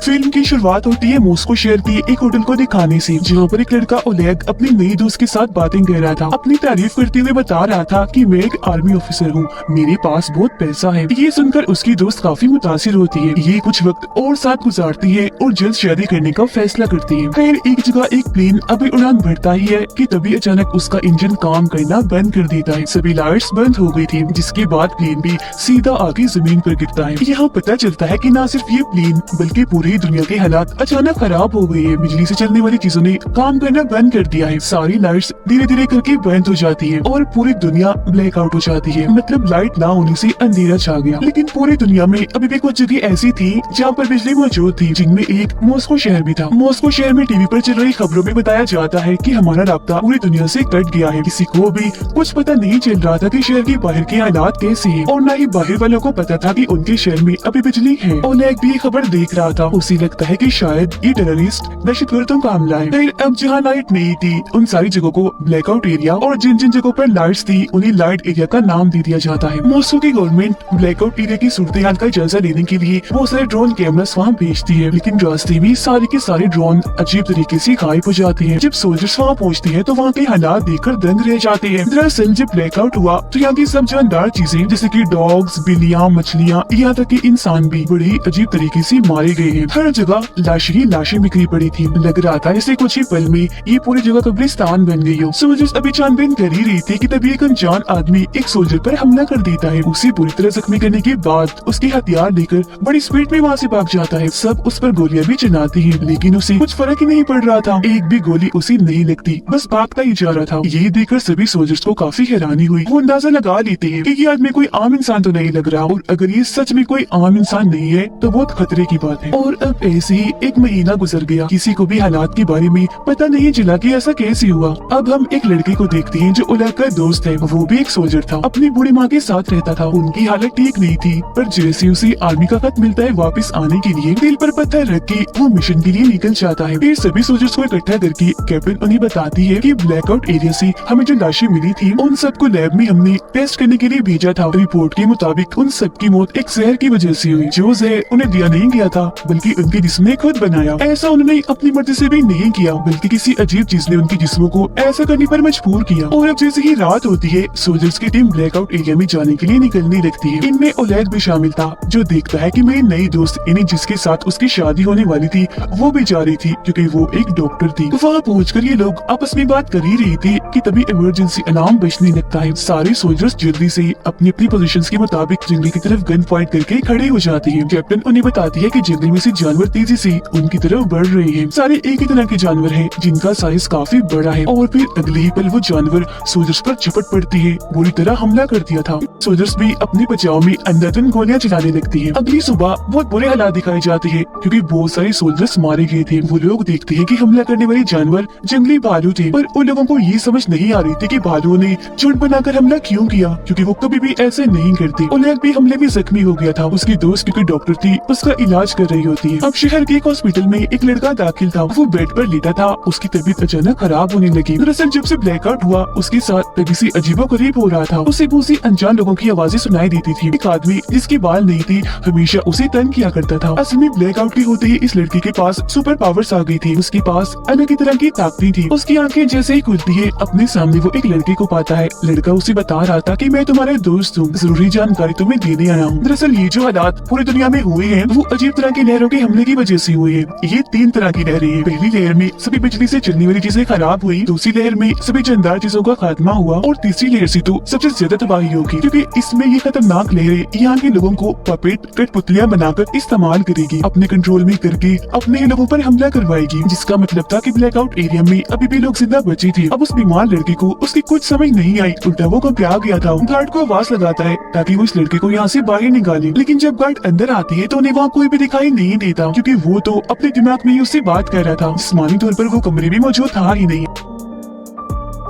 Film की शुरुआत होती है मॉस्को शहर के एक होटल को दिखाने से, जहाँ पर एक लड़का ओलेग अपनी नई दोस्त के साथ बातें कर रहा था। अपनी तारीफ करते हुए बता रहा था कि मैं एक आर्मी ऑफिसर हूँ, मेरे पास बहुत पैसा है। ये सुनकर उसकी दोस्त काफी मुतासिर होती है। ये कुछ वक्त और साथ गुजारती है और जल्द शादी करने का फैसला करती है। खैर एक जगह एक प्लेन अभी उड़ान भरता ही है कि तभी अचानक उसका इंजन काम करना बंद कर देता है। सभी लाइट्स बंद हो गई थी, जिसके बाद प्लेन भी सीधा आके जमीन पर गिरता है। यहाँ पता चलता है कि न सिर्फ ये प्लेन बल्कि पूरी दुनिया के हालात अचानक खराब हो गए हैं। बिजली से चलने वाली चीजों ने काम करना बंद कर दिया है। सारी लाइट्स धीरे धीरे करके बंद हो जाती है और पूरी दुनिया ब्लैकआउट हो जाती है। मतलब लाइट ना होने से अंधेरा छा गया। लेकिन पूरी दुनिया में अभी भी कुछ जगह ऐसी थी जहाँ पर बिजली मौजूद थी, जिनमें एक मॉस्को शहर भी था। मॉस्को शहर में टीवी पर चल रही खबरों में बताया जाता है कि हमारा राब्ता पूरी दुनिया से कट गया है। किसी को भी कुछ पता नहीं चल रहा था कि शहर के बाहर के हालात कैसे हैं, और न ही बाहर वालों को पता था कि उनके शहर में अभी बिजली है। ओलेग भी खबर देख रहा था। उसे लगता है कि शायद ये टेररिस्ट दहशतगर्दों का हमला है। फिर अब जहाँ लाइट नहीं थी उन सारी जगहों को ब्लैकआउट एरिया, और जिन जिन जगहों पर लाइट्स थी उन्हें लाइट एरिया का नाम दे दिया जाता है। मॉस्को की गवर्नमेंट ब्लैकआउट एरिया की सूरत हाल का जायजा लेने के लिए बहुत सारे ड्रोन कैमरास वहाँ भेजती है, लेकिन रास्ते में सारे के सारे ड्रोन अजीब तरीके से गायब हो जाते हैं। जब सोल्जर्स वहाँ पहुँचते हैं तो वहाँ के हालात देखकर दंग रह जाते हैं। दरअसल जब ब्लैकआउट हुआ तो यहाँ की सब जानदार चीजें जैसे कि डॉग्स, बिल्लियाँ, मछलियाँ, यहाँ तक कि इंसान भी बड़ी अजीब तरीके से मारे गए हैं। हर जगह लाशें ही लाशें बिखरी पड़ी थी। लग रहा था जैसे कुछ ही पल में ये पूरी जगह कब्रिस्तान बन गई हो। सोल्जर्स अभी छानबीन कर ही रही थी कि तभी एक अनजान आदमी एक सोल्जर पर हमला कर देता है। उसे पूरी तरह जख्मी करने के बाद उसके हथियार लेकर बड़ी स्पीड में वहाँ से भाग जाता है। सब उस पर गोलियां भी चलाती हैं, लेकिन उसे कुछ फर्क ही नहीं पड़ रहा था। एक भी गोली उसे नहीं लगती, बस भागता ही जा रहा था। ये देखकर सभी सोल्जर्स को काफी हैरानी हुई। वो अंदाजा लगा लेते हैं कि ये आदमी कोई आम इंसान तो नहीं लग रहा, और अगर ये सच में कोई आम इंसान नहीं है तो बहुत खतरे की बात है। और अब ऐसे ही एक महीना गुजर गया। किसी को भी हालात के बारे में पता नहीं चला कि ऐसा कैसे हुआ। अब हम एक लड़के को देखते हैं जो ओलेग का दोस्त है। वो भी एक सोल्जर था, अपनी बूढ़ी माँ के साथ रहता था। उनकी हालत ठीक नहीं थी, पर जैसे उसे आर्मी का खत मिलता है वापस आने के लिए, दिल पर पत्थर रख के वो मिशन के लिए निकल जाता है। फिर सभी सोल्जर्स को इकट्ठा करके कैप्टन उन्हें बताती है कि ब्लैकआउट एरिया से हमें जो लाशें मिली थी उन सबको लैब में हमने टेस्ट करने के लिए भेजा था। रिपोर्ट के मुताबिक उन सबकी मौत एक जहर की वजह से हुई। जो जहर उन्हें दिया नहीं गया था बल्कि उनके जिस्म ने खुद बनाया। ऐसा उन्होंने अपनी मर्जी से भी नहीं किया, बल्कि किसी अजीब चीज ने उनके जिस्मों को ऐसा करने पर मजबूर किया। और अब जैसे ही रात होती है सोल्जर्स की टीम ब्लैकआउट एरिया में जाने के लिए निकलने लगती है। इनमें ओलेग भी शामिल था, जो देखता है कि मेरी नई दोस्त यानी जिसके साथ उसकी शादी होने वाली थी वो भी जा रही थी, क्योंकि वो एक डॉक्टर थी। वहाँ पहुंचकर ये लोग आपस में बात कर ही रही थी कि तभी इमरजेंसी अलार्म बजने लगता है। सारे सोल्जर्स जल्दी से अपनी अपनी पोजीशंस के मुताबिक जंगल की तरफ गन पॉइंट करके खड़े हो जाती है। कैप्टन उन्हें बताती है कि जंगल में से जानवर तेजी से उनकी तरफ बढ़ रहे हैं। सारे एक ही तरह के जानवर हैं, जिनका साइज काफी बड़ा है। और फिर अगले ही पल वो जानवर सोल्जर्स पर झपट पड़ती है। बुरी तरह हमला कर दिया था। सोल्जर्स भी अपने बचाव में अंधाधुंध गोलियां चलाने लगती है। अगली सुबह बहुत बुरे हालात दिखाए जाते हैं, क्योंकि बहुत सारे सोल्जर्स मारे गए थे। वो लोग देखते हैं कि हमला करने वाले जानवर जंगली भालू थे, पर उन लोगों को ये समझ नहीं आ रही थी कि भालुओं ने झुंड बनाकर हमला क्यों किया, क्योंकि वो कभी भी ऐसे नहीं करते। ओलेग भी हमले में जख्मी हो गया था। उसकी दोस्त क्योंकि डॉक्टर थी उसका इलाज कर रही होती है। अब शहर के एक हॉस्पिटल में एक लड़का दाखिल था। वो बेड पर लेटा था। उसकी तबीयत अचानक खराब होने लगी। दरअसल जब से ब्लैकआउट हुआ उसके साथ तभी से अजीबोगरीब हो रहा था। उसे बहुत सी अनजान लोगों की आवाजें सुनाई देती थी। एक आदमी जिसके बाल नहीं थे हमेशा उसे तंग किया करता था। असल में ब्लैकआउट के होते ही इस लड़की के पास सुपर पावर्स आ गई थी। उसके पास अलग ही तरह की ताकतें थी। उसकी आंखें जैसे ही खुलती है अपने सामने वो एक लड़के को पाता है। लड़का उसे बता रहा था कि मैं तुम्हारा दोस्त हूँ, जरूरी जानकारी तुम्हें देने आया हूँ। दरअसल ये जो हालात पूरी दुनिया में हुए हैं वो अजीब तरह की लहरों के हमले की वजह से हुए हैं। ये 3 तरह की लहरें हैं। पहली लहर में सभी बिजली से चलने वाली चीजें खराब हुई, दूसरी लहर में सभी जानदार चीजों का खात्मा हुआ, और तीसरी लहर से तो सबसे ज्यादा तबाही होगी, क्योंकि इसमें ये खतरनाक लहरें यहाँ के लोगों को पपेट कठपुतलियां बनाकर इस्तेमाल करेगी, अपने कंट्रोल में करके अपने ही लोगों पर हमला करवाएगी। जिसका मतलब था कि ब्लैकआउट एरिया में अभी भी लोग जिंदा बचे थे। अब उस बीमार लड़के को उसकी कुछ समझ नहीं आई, उल्टा वो घबरा गया था। गार्ड को आवाज लगाता है ताकि वो इस लड़के को यहाँ से बाहर निकाले, लेकिन जब गार्ड अंदर आती है तो उन्हें वहाँ कोई भी दिखाई नहीं देता, क्योंकि वो तो अपने दिमाग में ही उससे बात कर रहा था। जिस्मानी तौर पर वो कमरे में मौजूद था ही नहीं।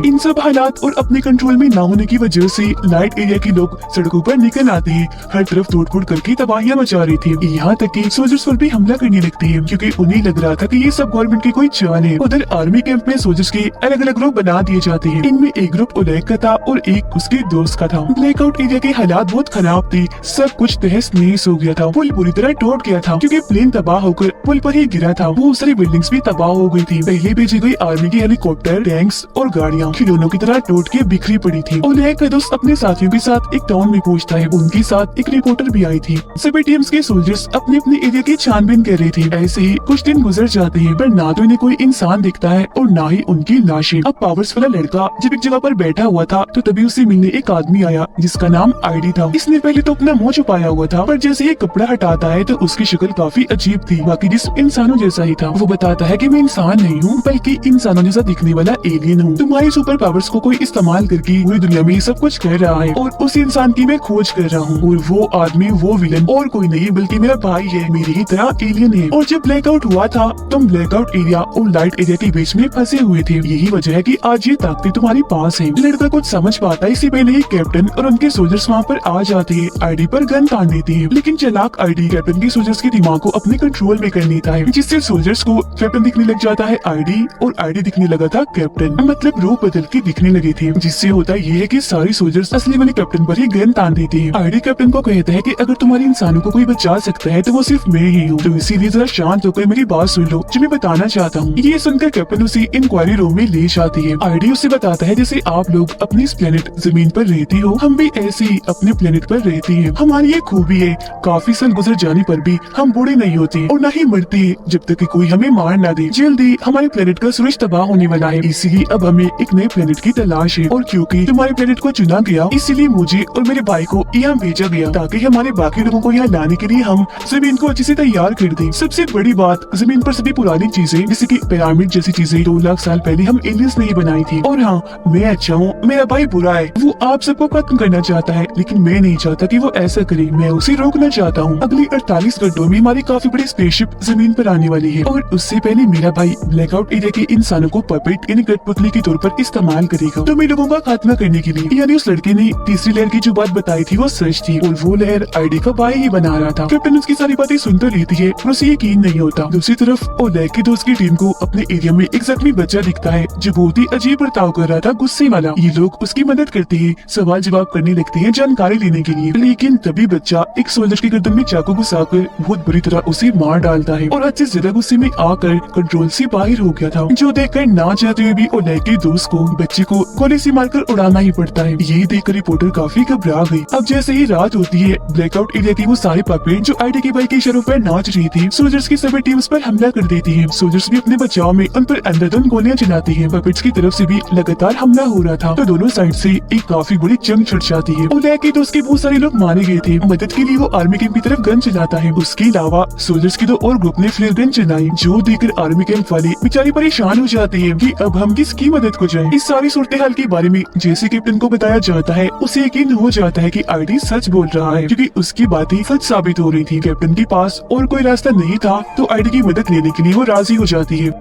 इन सब हालात और अपने कंट्रोल में ना होने की वजह से लाइट एरिया के लोग सड़कों पर निकल आते हैं, हर तरफ तोड़फोड़ करके तबाहियां मचा रही थी। यहाँ तक कि सोल्जर्स पर भी हमला करने लगती है क्योंकि उन्हें लग रहा था कि ये सब गवर्नमेंट की कोई चाल है। उधर आर्मी कैंप में सोल्जर्स के अलग अलग ग्रुप बना दिए जाते हैं। इनमें एक ग्रुप ओलेग का था और एक उसके दोस्त का था। ब्लैकआउट एरिया के हालात बहुत खराब थे, सब कुछ तहस नहस हो गया था। पुल पूरी तरह टूट गया था क्योंकि प्लेन तबाह होकर पुल पर ही गिरा था। बहुत सारी बिल्डिंग्स भी तबाह हो गई थी। पहले भेजी गई आर्मी की हेलीकॉप्टर, टैंक्स और गाड़ियाँ खिलौनों की तरह टूट के बिखरी पड़ी थी। ओलेग का दोस्त अपने साथियों के साथ एक टाउन में पहुंचता है। उनके साथ एक रिपोर्टर भी आई थी। सभी टीम्स के सोल्जर्स अपने अपने एरिया की छानबीन कर रहे थे। ऐसे ही कुछ दिन गुजर जाते हैं पर ना तो इन्हें कोई इंसान दिखता है और ना ही उनकी लाशें। अब पावर्स वाला लड़का जब एक जगह पर बैठा हुआ था तो तभी उसे मिलने एक आदमी आया जिसका नाम आईडी था। इसने पहले तो अपना मुंह छुपाया हुआ था पर जैसे ही कपड़ा हटाता है तो उसकी शक्ल काफी अजीब थी, बाकी जिस इंसानों जैसा ही था। वो बताता है कि मैं इंसान नहीं हूँ बल्कि इंसानों जैसा दिखने वाला एलियन हूँ। तुम्हारी सुपर पावर्स को कोई इस्तेमाल करके पूरी दुनिया में सब कुछ कर रहा है और उस इंसान की मैं खोज कर रहा हूँ। और वो आदमी, वो विलन और कोई नहीं बल्कि मेरा भाई है, मेरी ही तरह एलियन है। और जब ब्लैकआउट हुआ था तुम ब्लैकआउट एरिया और लाइट एरिया के बीच में फंसे हुए थे। यही वजह है कि आज ये ताकतें तुम्हारे पास है। लड़का कुछ समझ पाता है इससे पहले ही कैप्टन और उनके सोल्जर्स वहाँ पर आ जाते हैं। आईडी पर गन तान देते हैं लेकिन चालाक आईडी कैप्टन के सोल्जर्स के दिमाग को अपने कंट्रोल में कर लेता है, जिससे सोल्जर्स को कैप्टन दिखने लग जाता है आईडी और आईडी दिखने लगा था कैप्टन। मतलब रूप बदल के दिखने लगे थे, जिससे होता ये है कि सारी सोल्जर्स असली वाले कैप्टन पर ही गन तान देते हैं। आईडी कैप्टन को कहता है कि अगर तुम्हारे इंसानों को कोई बचा सकता है तो वो सिर्फ मैं ही हूँ, तो इसीलिए जरा शांत होकर मेरी बात सुन लो जो मैं बताना चाहता हूँ। ये सुनकर कैप्टन उसे इंक्वायरी रूम में ले जाती है। आईडी उसे बताता है जैसे आप लोग अपने इस प्लेनेट जमीन पर रहती हो, हम भी ऐसे ही अपने प्लेनेट पर रहते हैं। हमारी ये खूबी है, काफी साल गुजर जाने पर भी हम बूढ़े नहीं होते और न ही मरते जब तक कि कोई हमें मार ना दे। जल्दी हमारे प्लेनेट का सूरज तबाह होने वाला है, इसीलिए अब हमें एक नए प्लेनेट की तलाश है। और क्योंकि तुम्हारे प्लेनेट को चुना गया इसीलिए मुझे और मेरे भाई को यहाँ भेजा गया ताकि हमारे बाकी लोगों को यहाँ लाने के लिए हम जमीन को अच्छे से तैयार कर दें। सबसे बड़ी बात, जमीन पर सभी पुरानी चीजें जैसे कि पिरामिड जैसी चीजें 2 लाख साल पहले हम एलियंस ने ही बनाई थी। और हाँ, मैं अच्छा हूँ, मेरा भाई बुरा है, वो आप सबको खत्म करना चाहता है लेकिन मैं नहीं चाहता कि वो ऐसा करे, मैं उसे रोकना चाहता हूँ। अगले 48 घंटों में हमारी काफी बड़ी स्पेसशिप जमीन पर आने वाली है और उससे पहले मेरा भाई ब्लैकआउट एरिया के इंसानों को पपेट यानी कठपुतली के तौर पर इस्तेमाल करेगा तो मैं लोगों का खात्मा करने के लिए। यानी उस लड़के ने तीसरी लहर की जो बात बताई थी वो सच थी और वो लहर आईडी का भाई ही बना रहा था। कैप्टन उसकी सारी बातें सुन तो लेती है पर उसे यकीन नहीं होता। दूसरी तरफ ओलेग के दोस्त की टीम को अपने एरिया में एक जख्मी बच्चा दिखता है जो बहुत ही अजीब बर्ताव कर रहा था, गुस्से वाला। ये लोग उसकी मदद करते हैं, सवाल जवाब करने लगते हैं जानकारी लेने के लिए, लेकिन तभी बच्चा एक सोल्जर की गर्दन में चाकू घुसाकर बहुत बुरी तरह उसे मार डालता है और हद से ज्यादा गुस्से में आकर कंट्रोल से बाहर हो गया था, जो देखकर ना चाहते हुए भी ओलेग के दोस्त को बच्चे को गोली से मारकर उड़ाना ही पड़ता है। यही देखकर रिपोर्टर काफी घबरा गई। अब जैसे ही रात होती है, ब्लैकआउट एरिया की वो सारे पपेट जो आईडी के भाई के इशारों पर नाच रही थी सोल्जर्स की सभी टीम्स पर हमला कर देती है। सोल्जर्स भी अपने बचाव में उन पर अंधाधुंध गोलियां चलाती हैं। पपेट्स की तरफ से भी लगातार हमला हो रहा था तो दोनों साइड से एक काफी बड़ी जंग छिड़ जाती है। ओलेग के दोस्त के बहुत सारे लोग मारे गए थे। मदद के लिए वो आर्मी कैंप की तरफ गन चलाता है। उसके अलावा सोल्जर्स के 2 और ग्रुप ने फ्लेयर गन चलाई, जो देखकर आर्मी कैंप वाले बेचारे परेशान हो जाते हैं कि अब हम किसकी मदद को जाएं। इस सारी सूरत हाल के बारे में जैसे कैप्टन को बताया जाता है उसे यकीन हो जाता है कि आईडी सच बोल रहा है क्योंकि उसकी बातें सच साबित हो रही थी। कैप्टन के पास और कोई रास्ता नहीं था तो आईडी की मदद लेने के लिए वो राजी हो जाती है।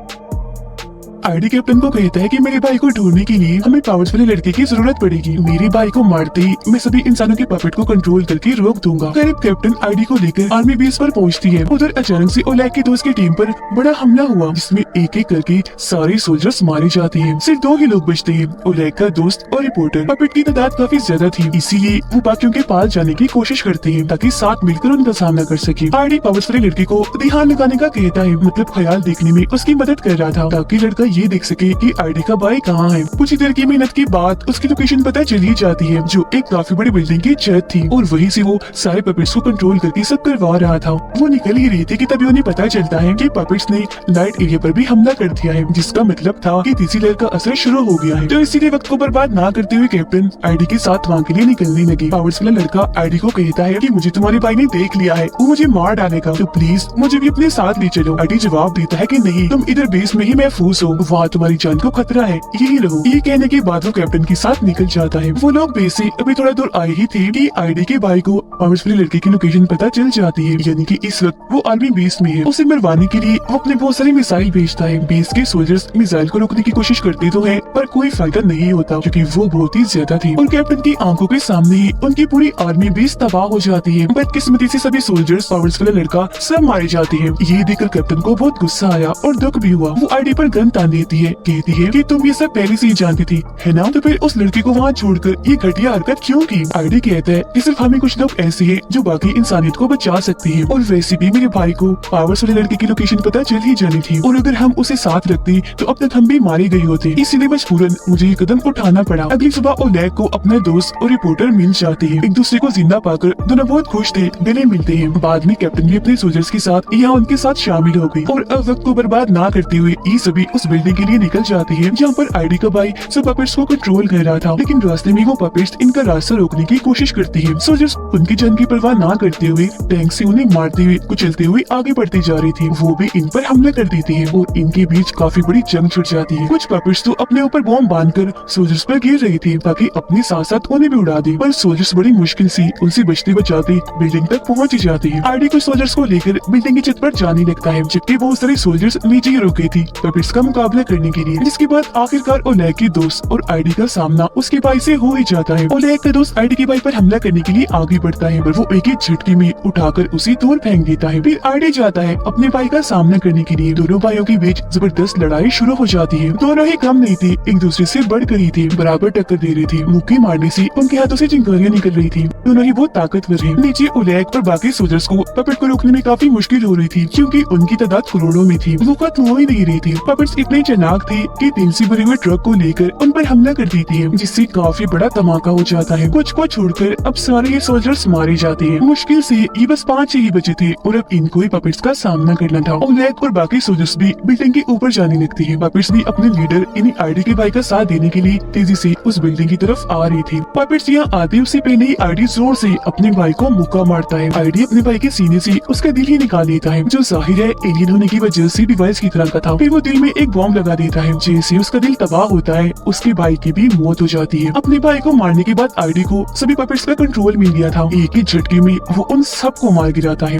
आईडी कैप्टन को कहता है कि मेरे भाई को ढूंढने के लिए हमें पावर्स वाले लड़के की जरूरत पड़ेगी। मेरे भाई को मारते ही मैं सभी इंसानों के पपेट को कंट्रोल करके रोक दूंगा। खैर कैप्टन आईडी को लेकर आर्मी बेस पर पहुंचती है। उधर अचानक से ओलेग के दोस्त की टीम पर बड़ा हमला हुआ जिसमें एक एक करके सारे सोल्जर्स मारे जाते हैं। सिर्फ 2 ही लोग बचते हैं, ओलेग का दोस्त और रिपोर्टर। पपेट की तादाद काफी ज्यादा थी इसीलिए वो बाकियों के पास जाने की कोशिश करते हैं ताकि साथ मिलकर उनका सामना कर सके। आईडी पावर्स वाले लड़के को ध्यान लगाने का कहता है, मतलब ख्याल देखने में उसकी मदद कर रहा था ताकि लड़का ये देख सके कि आईडी का भाई कहाँ है। कुछ ही देर की मेहनत के बाद उसकी लोकेशन पता चली जाती है जो एक काफी बड़ी बिल्डिंग की छत थी और वहीं से वो सारे पपेट्स को कंट्रोल करके सब करवा रहा था। वो निकल ही रही थी कि तभी उन्हें पता चलता है कि पपेट्स ने लाइट एरिया पर भी हमला कर दिया है, जिसका मतलब था कि तीसरी लहर का असर शुरू हो गया है। तो इसीलिए वक्त को बर्बाद ना करते हुए कैप्टन आईडी के साथ वहाँ के लिए निकलने लगी। पावर्स वाला लड़का आईडी को कहता है कि मुझे तुम्हारे भाई ने देख लिया है, वो मुझे मार डालेगा, तो प्लीज मुझे भी अपने साथ ले चलो। आईडी जवाब देता है कि नहीं, तुम इधर बेस में ही महफूज हो, वहाँ तुम्हारी जान को खतरा है, यही रहो। ये कहने के बाद वो कैप्टन के साथ निकल जाता है। वो लोग बेस से अभी थोड़ा दूर आए ही थे कि आईडी के भाई को पावर्स वाले लड़के की लोकेशन पता चल जाती है, यानी कि इस वक्त वो आर्मी बेस में है। उसे मरवाने के लिए वो अपने बहुत सारी मिसाइल भेजता है। बेस के सोल्जर्स मिसाइल को रोकने की कोशिश करते तो है, पर कोई फायदा नहीं होता क्योंकि वो बहुत ही ज्यादा थी और कैप्टन की आंखों के सामने ही उनकी पूरी आर्मी बेस तबाह हो जाती है। बदकिस्मती से सभी सोल्जर्स, पावर्स वाला लड़का सब मारे जाते हैं। ये देखकर कैप्टन को बहुत गुस्सा आया और दुख भी हुआ। वो आईडी पर गन तान देती है, कहती है कि तुम ये सब पहले से ही जानती थी, है ना? तो फिर उस लड़के को वहाँ छोड़कर ये घटिया हरकत क्यों की? आईडी कहता है कि सिर्फ हमें कुछ लोग ऐसे हैं जो बाकी इंसानियत को बचा सकते हैं, और वैसे भी मेरे भाई को पावर्स वाले लड़के की लोकेशन पता चल ही जानी थी, और अगर हम उसे साथ रखते तो अब तक हम भी मारे गए होते। इसीलिए मजबूरन मुझे ये कदम उठाना पड़ा। अगली सुबह ओलेग को अपने दोस्त और रिपोर्टर मिल जाते हैं। एक दूसरे को जिंदा पाकर दोनों बहुत खुश थे, गले मिलते हैं। बाद में कैप्टन भी अपने सोल्जर्स के साथ यहाँ उनके साथ शामिल हो गई और अब वक्त को बर्बाद ना करते हुए ये सभी उस बिल्डिंग के लिए निकल जाते हैं जहाँ पर आईडी का भाई सब पपेट्स को कंट्रोल कर रहा था, लेकिन रास्ते में वो पपेट्स इनका रास्ता रोकने की कोशिश करती है। सोल्जर्स उनकी जान की परवाह ना करते हुए टैंक से उन्हें मारते हुए कुचलते हुए आगे बढ़ती जा रही थी। वो भी इन पर हमला कर देती है और इनके बीच काफी बड़ी जंग छिड़ जाती है। कुछ पपेट्स तो अपने ऊपर बॉम्ब बांधकर सोल्जर्स पर गिर रही थी ताकि अपने साथ साथ उन्हें भी उड़ा दे, पर सोल्जर्स बड़ी मुश्किल से उनसे बचते बचाते बिल्डिंग तक पहुंच जाती है। आईडी कुछ सोल्जर्स को लेकर बिल्डिंग की छत पर जाने लगता है, जबकि बहुत सारे सोल्जर्स नीचे ही रुके थे पपेट्स का मुकाबला करने के लिए। जिसके बाद आखिरकार ओलेग के दोस्त और आईडी का सामना उसके भाई से हो ही जाता है। ओलेग का दोस्त आईडी के भाई पर हमला करने के लिए आगे बढ़ता है, पर वो एक ही झटके में उठाकर उसे दूर फेंक देता है। फिर आईडी जाता है अपने भाई का सामना करने के लिए। दोनों भाइयों के बीच जबरदस्त लड़ाई शुरू हो जाती है। दोनों ही कम नहीं थे, एक दूसरे से बढ़कर ही थे, बराबर टक्कर दे रहे थे। मुक्के मारने से उनके हाथों से चिंगारियां निकल रही थी। दोनों ही बहुत ताकतवर है। नीचे ओलेग और बाकी सोल्जर्स को पपेट को रोकने में काफी मुश्किल हो रही थी क्योंकि उनकी तादाद करोड़ों में थी। वो खत्म हो ही नहीं रही थी। पपेट्स इतने चालाक थे कि तेल से भरे हुए ट्रक को लेकर उन पर हमला कर देती है, जिससे काफी बड़ा धमाका हो जाता है। कुछ को छोड़कर अब सारे ये सोल्जर्स मारे जाते हैं। मुश्किल से ये बस 5 ही बचे थे और अब इनको ही पपेट्स का सामना करना था। ओलेग और बाकी सोल्जर्स भी बिल्डिंग के ऊपर जाने लगते हैं। पपेट्स भी अपने लीडर यानी आईडी के भाई का साथ देने के लिए तेजी से उस बिल्डिंग की तरफ आ रही थी। पपेट्स यहाँ आते उससे पहले ही आईडी जोर से अपने भाई को मुक्का मारता है। आईडी अपने भाई के सीने से उसका दिल ही निकाल देता है, जो जाहिर है एलियन होने की वजह से डिवाइस की तरह का था। फिर वो दिल में एक बॉम्ब लगा देता है। जैसे उसका दिल तबाह होता है, उसके भाई की भी मौत हो जाती है। अपने भाई को मारने के बाद आईडी को सभी पपेट्स का कंट्रोल मिल गया था। एक ही झटके में वो उन सबको मार गिराता है।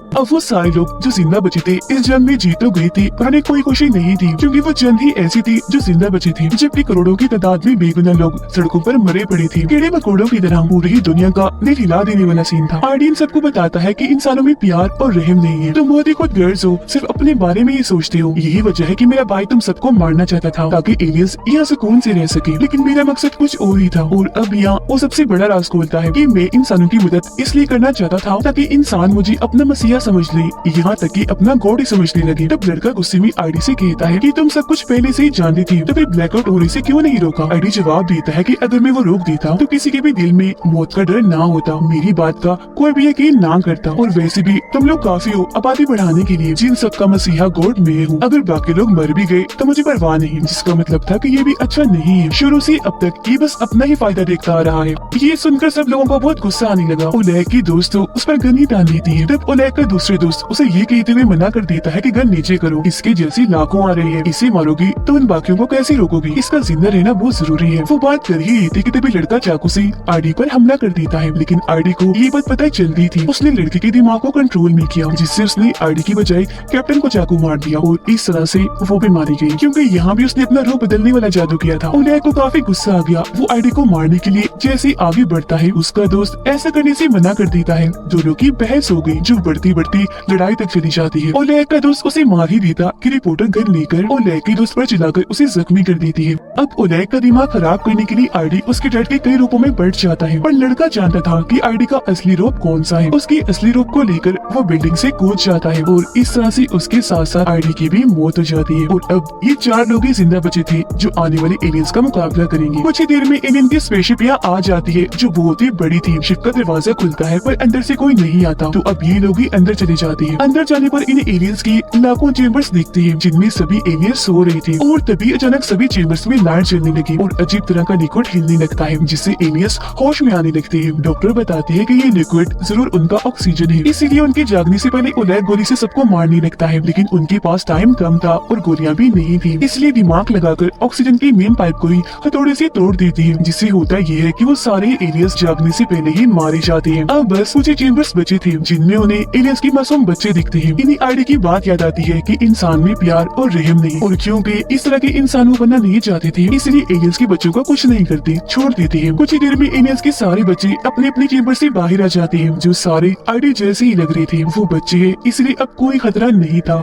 अब वो सारे लोग जो जिंदा बचे थे इस जंग में जीत तो गए थे, पर उन्हें कोई खुशी नहीं थी क्योंकि वो जंग ही ऐसी थी जो जिंदा बचे थे, जबकि करोड़ों की तादाद में बेगुनाह लोग सड़कों पर मरे पड़े थे। कीड़े मकोड़ों की तरह पूरी ही दुनिया का दिल हिला देने वाला सीन था। आईडी सबको बताता है कि इंसानों में प्यार और रहम नहीं है। तुम बहुत ही खुदगर्ज हो, सिर्फ अपने बारे में ही सोचते हो। यही वजह है कि मेरा भाई तुम सबको मारना चाहता था ताकि एलियंस यहाँ सुकून से रह सके, लेकिन मेरा मकसद कुछ और ही था। और अब यहाँ वो सबसे बड़ा राज खोलता है कि मैं इंसानों की मदद इसलिए करना चाहता था ताकि इंसान मुझे अपना मसीहा समझ ले, यहाँ तक कि अपना गॉड ही समझने लगे। तब लड़का गुस्से में आईडी से कहता है कि तुम सब कुछ पहले से ही जानती थी, तो फिर ब्लैकआउट होने से क्यों नहीं रोका? आईडी जवाब देता है कि अगर मैं वो रोक देता तो किसी के भी दिल में मौत का डर ना होता, मेरी बात का कोई भी यकीन ना करता, और वैसे भी तुम लोग काफी हो आबादी बढ़ाने के लिए, जिन सबका मसीहा गॉड मैं हूँ। अगर बाकी लोग मर भी गए तो मुझे परवाह नहीं, जिसका मतलब था कि ये भी अच्छा नहीं है। शुरू से अब तक ये बस अपना ही फायदा देखता आ रहा है। ये सुनकर सब लोगों को बहुत गुस्सा आने लगा। ओलेग की दोस्त उस पर गन ही तान देती है। तब ओलेग का दूसरे दोस्त उसे ये कहते हुए मना कर देता है कि गन नीचे करो, इसके जैसी लाखों आ रही है, इसे मारोगी तो उन बाकियों को कैसे रोकोगी? इसका जिंदा रहना बहुत जरूरी है। वो बात कर ही रही थी कि तभी लड़का चाकू से आईडी पर हमला कर देता है, लेकिन आईडी को ये बात पता चलती थी। उसने लड़के के दिमाग को कंट्रोल नहीं किया, जिससे उसने आईडी की बजाय कैप्टन को चाकू मार दिया और इस तरह से वो भी मारी गई, क्योंकि यहाँ भी उसने अपना रूप बदलने वाला जादू किया था। ओलेग को काफी गुस्सा आ गया। वो आईडी को मारने के लिए जैसे आगे बढ़ता है, उसका दोस्त ऐसा करने से मना कर देता है। दोनों की बहस हो गई, जो बढ़ती बढ़ती लड़ाई तक चली जाती है। ओलेग का दोस्त उसे मार ही देता कि रिपोर्टर गन लेकर ओलेग के दोस्त पर चिल्लाकर उसे जख्मी कर देती है। अब ओलेग का दिमाग खराब करने के लिए आईडी उसके डर के कई रूपों में बढ़ जाता है, पर लड़का जानता था कि आईडी का असली रूप कौन सा है। उसकी असली रूप को लेकर वो बिल्डिंग से कूद जाता है और इस तरह से उसके साथ साथ आईडी की भी मौत हो जाती है। और अब ये 4 लोग ही जिंदा बचे थे जो आने वाले एलियंस का मुकाबला करेंगे। कुछ ही देर में एलियन की स्पेसशिप यहाँ आ जाती है, जो बहुत ही बड़ी थी। शिप का दरवाजा खुलता है पर अंदर से कोई नहीं आता, तो अब ये लोग ही अंदर अंदर चले जाते हैं। अंदर जाने पर इन एलियंस की लाखों चेम्बर्स दिखते हैं जिनमें सभी एलियंस सो रहे थे और तभी अचानक सभी चेम्बर्स में लाइट जलने लगी और अजीब तरह का लिक्विड हिलने लगता है जिससे एलियंस होश में आने लगते हैं। डॉक्टर बताते हैं कि ये लिक्विड जरूर उनका ऑक्सीजन है, इसीलिए उनके जागने से पहले ओलेग गोली से सबको मारने लगता है, लेकिन उनके पास टाइम कम था और गोलियां भी नहीं थी, इसलिए दिमाग लगाकर ऑक्सीजन की मेन पाइप को ही हथौड़े से तोड़ देती है, जिससे होता ये है कि वो सारे एलियंस जागने से पहले ही मारे जाते हैं। अब बस कुछ चेम्बर्स बचे थे जिनमें उन्हें एलियंस की मासूम बच्चे दिखते हैं। इन्हीं आइडिया की बात याद आती है कि इंसान में प्यार और रहम नहीं, और क्योंकि इस तरह के इंसान वो बनना नहीं चाहते थे इसलिए एलियंस के बच्चों को कुछ नहीं करते, छोड़ देते हैं। कुछ ही देर में एलियंस के सारे बच्चे अपने अपने चेम्बर से बाहर आ जाते हैं जो सारे आइडिया जैसे ही लग रहे थे। वो बच्चे हैं इसलिए अब कोई खतरा नहीं था।